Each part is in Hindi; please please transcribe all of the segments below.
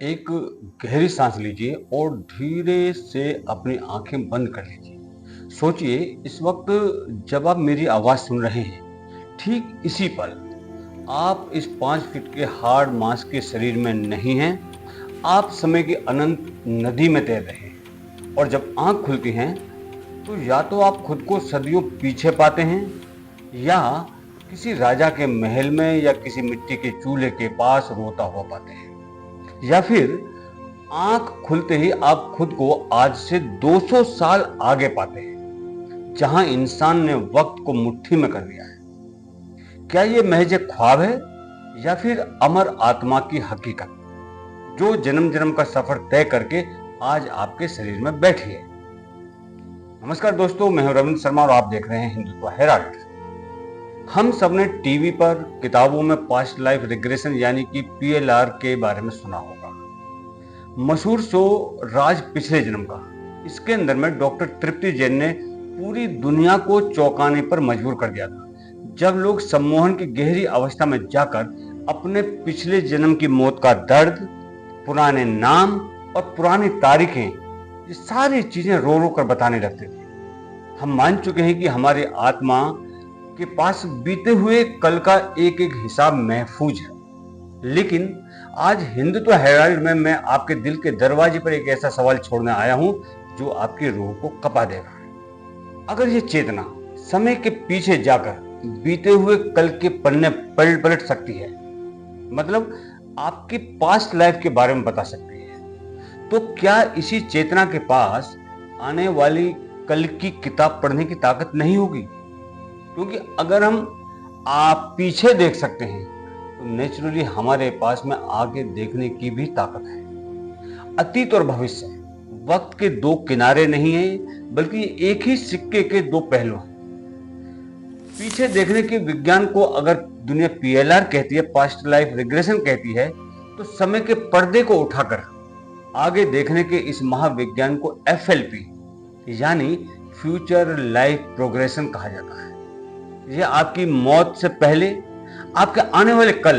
एक गहरी सांस लीजिए और धीरे से अपनी आंखें बंद कर लीजिए। सोचिए, इस वक्त जब आप मेरी आवाज सुन रहे हैं, ठीक इसी पल आप इस 5 फीट के हार्ड मांस के शरीर में नहीं हैं। आप समय की अनंत नदी में तैर रहे हैं। और जब आंख खुलती हैं तो या तो आप खुद को सदियों पीछे पाते हैं, या किसी राजा के महल में या किसी मिट्टी के चूल्हे के पास रोता हुआ पाते हैं, या फिर आंख खुलते ही आप खुद को आज से 200 साल आगे पाते हैं, जहां इंसान ने वक्त को मुट्ठी में कर लिया है। क्या ये महज एक ख्वाब है, या फिर अमर आत्मा की हकीकत जो जन्म जन्म का सफर तय करके आज आपके शरीर में बैठी है? नमस्कार दोस्तों, मैं हूं रविंद्र शर्मा और आप देख रहे हैं हिंदुत्व हेराल्ड। हम सबने टीवी पर, किताबों में पास्ट लाइफ रिग्रेशन यानी कि PLR के बारे में सुना होगा। मशहूर शो राज पिछले जन्म का। इसके अंदर में डॉक्टर तृप्ति जैन ने पूरी दुनिया को चौंकाने पर मजबूर कर दिया था, जब लोग सम्मोहन की गहरी अवस्था में जाकर अपने पिछले जन्म की मौत का दर्द, पुराने नाम और पुरानी तारीखें, ये सारी चीजें रो रो कर बताने लगते थे। हम मान चुके हैं कि हमारी आत्मा के पास बीते हुए कल का एक एक हिसाब महफूज है, लेकिन आज हिंदुत्व हेराल्ड में मैं आपके दिल के दरवाजे पर एक ऐसा सवाल छोड़ने आया हूं जो आपकी रूह को कपा देगा। अगर ये चेतना समय के पीछे जाकर बीते हुए कल के पन्ने पलट पलट सकती है, मतलब आपकी पास्ट लाइफ के बारे में बता सकती है, तो क्या इसी चेतना के पास आने वाली कल की किताब पढ़ने की ताकत नहीं होगी? क्योंकि अगर हम आप पीछे देख सकते हैं तो नेचुरली हमारे पास में आगे देखने की भी ताकत है। अतीत और भविष्य वक्त के दो किनारे नहीं है, बल्कि एक ही सिक्के के दो पहलू हैं। पीछे देखने के विज्ञान को अगर दुनिया PLR कहती है, पास्ट लाइफ रिग्रेशन कहती है, तो समय के पर्दे को उठाकर आगे देखने के इस महाविज्ञान को FLP यानी फ्यूचर लाइफ प्रोग्रेशन कहा जाता है। यह आपकी मौत से पहले, आपके आने वाले कल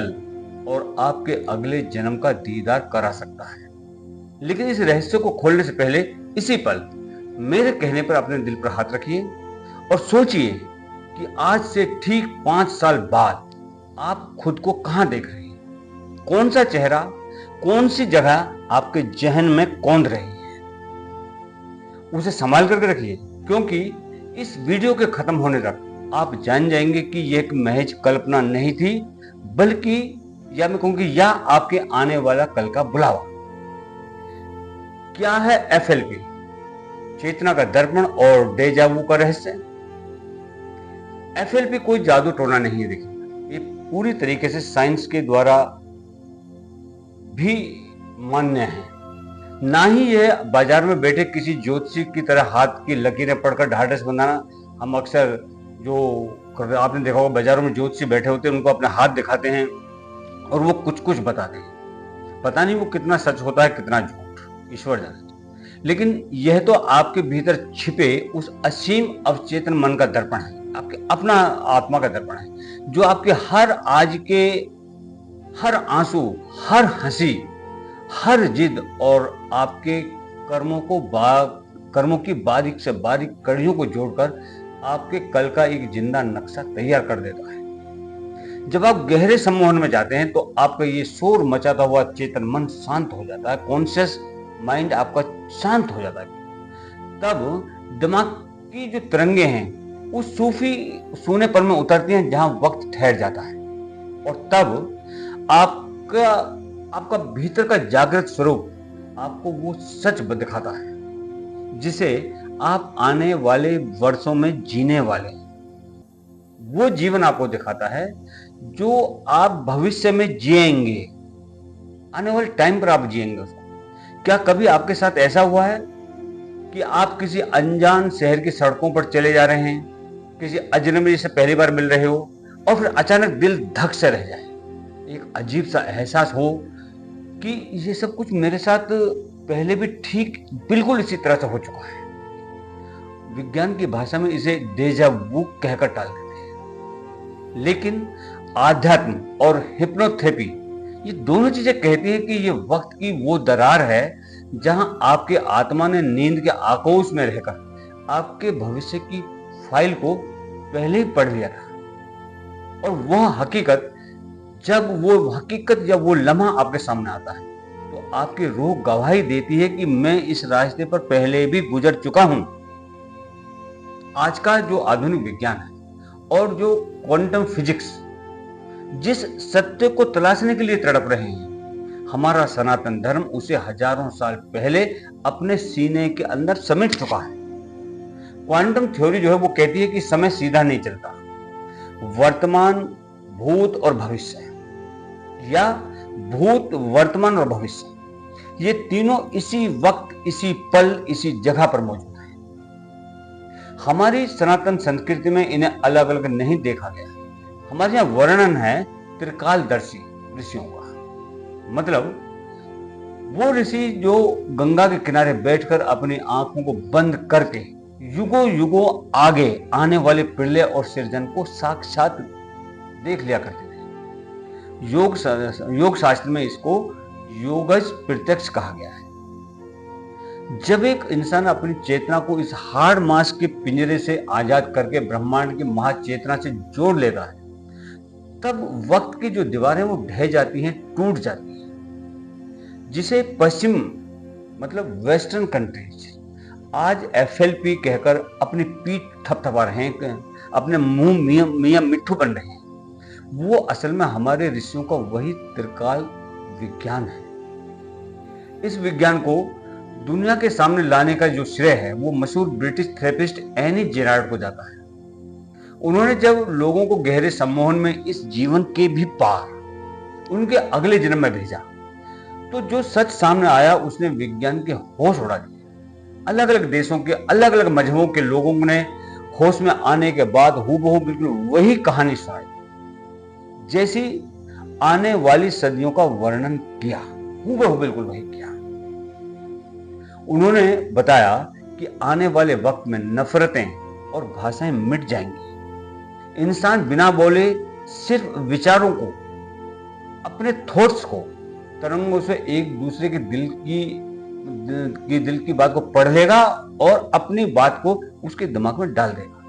और आपके अगले जन्म का दीदार करा सकता है। लेकिन इस रहस्य को खोलने से पहले इसी पल मेरे कहने पर अपने दिल पर हाथ रखिए और सोचिए कि आज से ठीक 5 साल बाद आप खुद को कहां देख रहे हैं। कौन सा चेहरा, कौन सी जगह आपके जहन में कौंध रही है, उसे संभाल करके रखिए, क्योंकि इस वीडियो के खत्म होने तक आप जान जाएंगे कि यह एक महज कल्पना नहीं थी, बल्कि या मैं कहूंगी यह आपके आने वाला कल का बुलावा। क्या है FLP? चेतना का दर्पण और डेजावू का रहस्य। FLP कोई जादू टोना नहीं है, देखिए, ये पूरी तरीके से साइंस के द्वारा भी मान्य है। ना ही यह बाजार में बैठे किसी ज्योतिषी की तरह हाथ की लकीरें पढ़कर ढाढ़स बनाना। हम अक्सर जो आपने देखा होगा, बाजारों में ज्योतिषी बैठे होते हैं, उनको अपने हाथ दिखाते हैं और वो कुछ कुछ बताते हैं। पता नहीं वो कितना सच होता है, कितना झूठ, ईश्वर जाने। लेकिन यह तो आपके भीतर छिपे उस असीम अवचेतन मन का दर्पण है, आपके अपना आत्मा का दर्पण है, जो आपके हर आज के हर आंसू, हर हंसी, हर जिद और आपके कर्मों की बारीक से बारीक कड़ियों को जोड़कर आपके कल का एक जिंदा नक्शा तैयार कर देता है। जब आप गहरे सम्मोहन में जाते हैं तो आपका ये शोर मचाता हुआ चेतन मन शांत हो जाता है, कॉन्शियस माइंड आपका शांत हो जाता है। तब दिमाग की जो तरंगे हैं उस सूफी सोने पर में उतरती हैं, जहां वक्त ठहर जाता है, और तब आपका भीतर का जागृत स्वरूप आपको वो सच दिखाता है जिसे आप आने वाले वर्षों में जीने वाले हैं। वो जीवन आपको दिखाता है जो आप भविष्य में जिएंगे, आने वाले टाइम पर आप जिएंगे उसको। क्या कभी आपके साथ ऐसा हुआ है कि आप किसी अनजान शहर की सड़कों पर चले जा रहे हैं, किसी अजनबी से पहली बार मिल रहे हो, और फिर अचानक दिल धक से रह जाए, एक अजीब सा एहसास हो कि ये सब कुछ मेरे साथ पहले भी ठीक बिल्कुल इसी तरह से हो चुका है। विज्ञान की भाषा में इसे डेजा वू कहकर टाल देते हैं, लेकिन आध्यात्म और हिप्नोथेरेपी ये दोनों चीजें कहती हैं कि ये वक्त की वो दरार है जहां आपके आत्मा ने नींद के आकोश में रहकर आपके भविष्य की फाइल को पहले ही पढ़ लिया था। और वह हकीकत जब वो लम्हा आपके सामने आता है तो आपकी रूह गवाही देती है कि मैं इस रास्ते पर पहले भी गुजर चुका हूं। आज का जो आधुनिक विज्ञान है और जो क्वांटम फिजिक्स जिस सत्य को तलाशने के लिए तड़प रहे हैं, हमारा सनातन धर्म उसे हजारों साल पहले अपने सीने के अंदर समेट चुका है। क्वांटम थ्योरी जो है वो कहती है कि समय सीधा नहीं चलता, वर्तमान, भूत और भविष्य, या भूत, वर्तमान और भविष्य, ये तीनों इसी वक्त, इसी पल, इसी जगह पर मौजूद है। हमारी सनातन संस्कृति में इन्हें अलग अलग नहीं देखा गया। हमारे यहाँ वर्णन है त्रिकालदर्शी ऋषियों का, मतलब वो ऋषि जो गंगा के किनारे बैठकर अपनी आंखों को बंद करके युगों युगों आगे आने वाले प्रलय और सृजन को साक्षात देख लिया करते थे। योग शास्त्र में इसको योगज प्रत्यक्ष कहा गया है। जब एक इंसान अपनी चेतना को इस हाड़ मास के पिंजरे से आजाद करके ब्रह्मांड की महाचेतना से जोड़ लेता है, तब वक्त की जो दीवारें वो ढह जाती हैं, टूट जाती हैं, जिसे पश्चिम मतलब वेस्टर्न कंट्रीज आज FLP कहकर अपनी पीठ थपथपा रहे हैं, अपने मुंह मियां मिट्ठू बन रहे हैं। वो असल में हमारे ऋषियों का वही त्रिकाल विज्ञान है। इस विज्ञान को दुनिया के सामने लाने का जो श्रेय है वो मशहूर ब्रिटिश थेरेपिस्ट एनी जेरार्ड को जाता है। उन्होंने जब लोगों को गहरे सम्मोहन में इस जीवन के भी पार उनके अगले जन्म में भेजा, तो जो सच सामने आया उसने विज्ञान के होश उड़ा दिए। अलग अलग देशों के अलग अलग मजहबों के लोगों ने होश में आने के बाद हूबहू बिल्कुल वही कहानी सुनाई, जैसी आने वाली सदियों का वर्णन किया, हूबहू बिल्कुल वही किया। उन्होंने बताया कि आने वाले वक्त में नफरतें और भाषाएं मिट जाएंगी। इंसान बिना बोले सिर्फ विचारों को, अपने थॉट्स को तरंगों से एक दूसरे के दिल की बात को पढ़ लेगा और अपनी बात को उसके दिमाग में डाल देगा।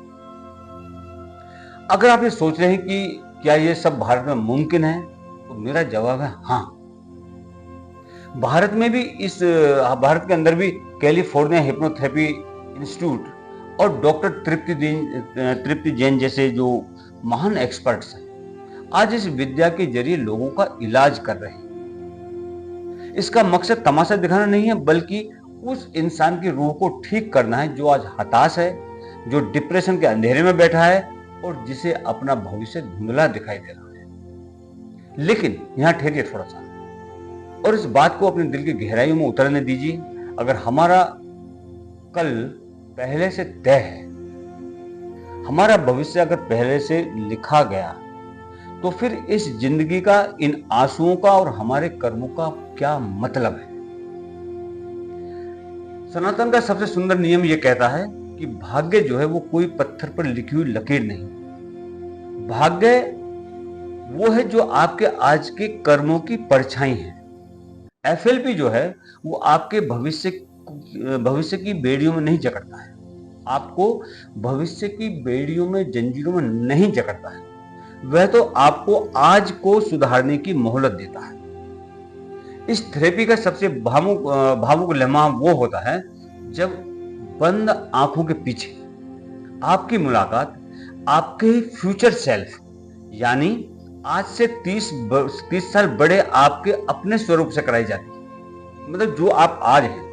अगर आप ये सोच रहे हैं कि क्या ये सब भारत में मुमकिन है, तो मेरा जवाब है हाँ। भारत के अंदर भी कैलिफोर्निया हिप्नोथेरेपी इंस्टीट्यूट और डॉक्टर तृप्ति जैन जैसे जो महान एक्सपर्ट्स हैं, आज इस विद्या के जरिए लोगों का इलाज कर रहे हैं। इसका मकसद तमाशा दिखाना नहीं है, बल्कि उस इंसान की रूह को ठीक करना है जो आज हताश है, जो डिप्रेशन के अंधेरे में बैठा है और जिसे अपना भविष्य धुंधला दिखाई दे रहा है। लेकिन यहां ठहरिए थोड़ा सा और इस बात को अपने दिल की गहराइयों में उतरने दीजिए। अगर हमारा कल पहले से तय है, हमारा भविष्य अगर पहले से लिखा गया, तो फिर इस जिंदगी का, इन आंसुओं का और हमारे कर्मों का क्या मतलब है। सनातन का सबसे सुंदर नियम यह कहता है कि भाग्य जो है वो कोई पत्थर पर लिखी हुई लकीर नहीं, भाग्य वो है जो आपके आज के कर्मों की परछाई है। FLP जो है वो आपके भविष्य की बेड़ियों में नहीं जकड़ता है, आपको भविष्य की बेड़ियों में, जंजीरों में नहीं जकड़ता है। वह तो आपको आज को सुधारने की मोहलत देता है। इस थेरेपी का सबसे भावुक लम्हा वो होता है जब बंद आंखों के पीछे आपकी मुलाकात आपके फ्यूचर सेल्फ, यानी आज से 30 साल बड़े आपके अपने स्वरूप से कराई जाती है। मतलब जो आप आज हैं,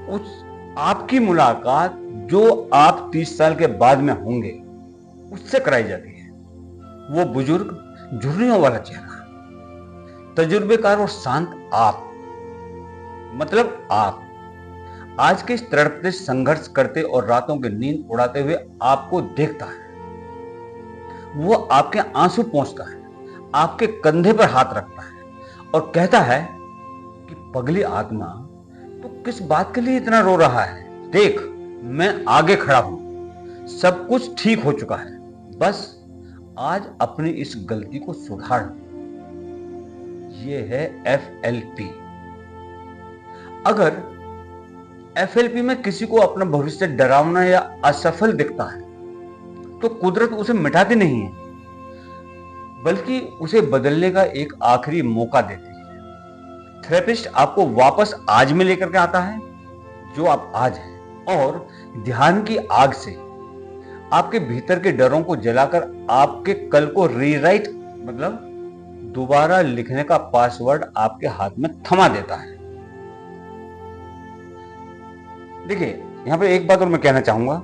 उस आपकी मुलाकात जो आप 30 साल के बाद में होंगे उससे कराई जाती है। वो बुजुर्ग, झुर्रियों वाला चेहरा, तजुर्बेकार और शांत आप, मतलब आप आज के इस तड़पते, संघर्ष करते और रातों की नींद उड़ाते हुए आपको देखता है। वो आपके आंसू पोंछता है, आपके कंधे पर हाथ रखता है और कहता है कि पगली आत्मा, तो किस बात के लिए इतना रो रहा है? देख, मैं आगे खड़ा हूं, सब कुछ ठीक हो चुका है, बस आज अपनी इस गलती को सुधार। ये है FLP। अगर FLP में किसी को अपना भविष्य डरावना या असफल दिखता है तो कुदरत उसे मिटाती नहीं है, बल्कि उसे बदलने का एक आखिरी मौका देती है। थेरेपिस्ट आपको वापस आज में लेकर के आता है, जो आप आज हैं, और ध्यान की आग से आपके भीतर के डरों को जलाकर आपके कल को रीराइट मतलब दोबारा लिखने का पासवर्ड आपके हाथ में थमा देता है। देखिए, यहां पे एक बात और मैं कहना चाहूंगा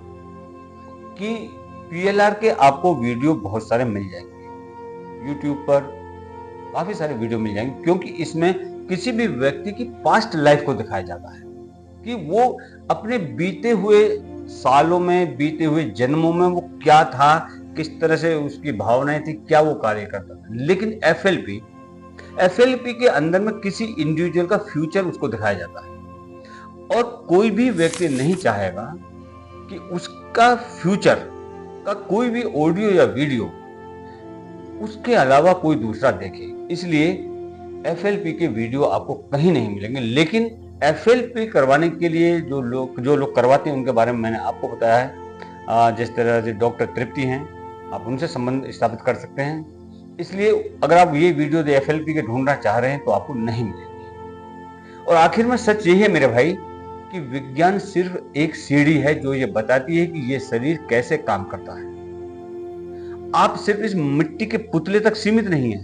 कि PLR के आपको वीडियो बहुत सारे मिल जाएंगे, YouTube पर काफी सारे वीडियो मिल जाएंगे, क्योंकि इसमें किसी भी व्यक्ति की पास्ट लाइफ को दिखाया जाता है कि वो अपने बीते हुए सालों में, बीते हुए जन्मों में वो क्या था, किस तरह से उसकी भावनाएं थी, क्या वो कार्य करता था। लेकिन FLP के अंदर में किसी इंडिविजुअल का फ्यूचर उसको दिखाया जाता है, और कोई भी व्यक्ति नहीं चाहेगा कि उसका फ्यूचर का कोई भी ऑडियो या वीडियो उसके अलावा कोई दूसरा देखे। इसलिए FLP के वीडियो आपको कहीं नहीं मिलेंगे। लेकिन FLP करवाने के लिए जो लोग करवाते हैं उनके बारे में मैंने आपको बताया है। जिस तरह से डॉक्टर तृप्ति हैं, आप उनसे संबंध स्थापित कर सकते हैं। इसलिए अगर आप ये वीडियो FLP के ढूंढना चाह रहे हैं तो आपको नहीं मिलेगी। और आखिर में सच यही है मेरे भाई कि विज्ञान सिर्फ एक सीढ़ी है जो ये बताती है कि ये शरीर कैसे काम करता है। आप सिर्फ इस मिट्टी के पुतले तक सीमित नहीं है,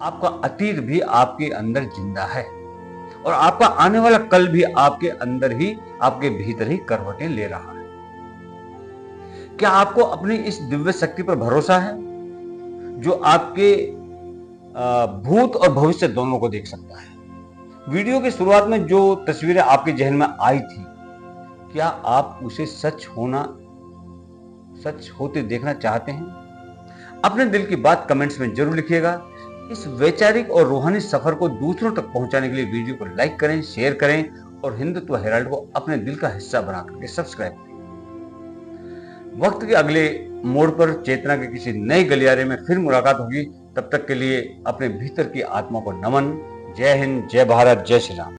आपका अतीत भी आपके अंदर जिंदा है, और आपका आने वाला कल भी आपके अंदर ही, आपके भीतर ही करवटें ले रहा है। क्या आपको अपनी इस दिव्य शक्ति पर भरोसा है जो आपके भूत और भविष्य दोनों को देख सकता है? वीडियो की शुरुआत में जो तस्वीरें आपके जहन में आई थी, क्या आप उसे सच होते देखना चाहते हैं? अपने दिल की बात कमेंट्स में जरूर लिखिएगा। इस वैचारिक और रूहानी सफर को दूसरों तक पहुंचाने के लिए वीडियो को लाइक करें, शेयर करें, और हिंदुत्व हेराल्ड को अपने दिल का हिस्सा बना करके सब्सक्राइब करें। वक्त के अगले मोड़ पर चेतना के किसी नए गलियारे में फिर मुलाकात होगी। तब तक के लिए अपने भीतर की आत्मा को नमन। जय हिंद, जय भारत, जय श्री राम।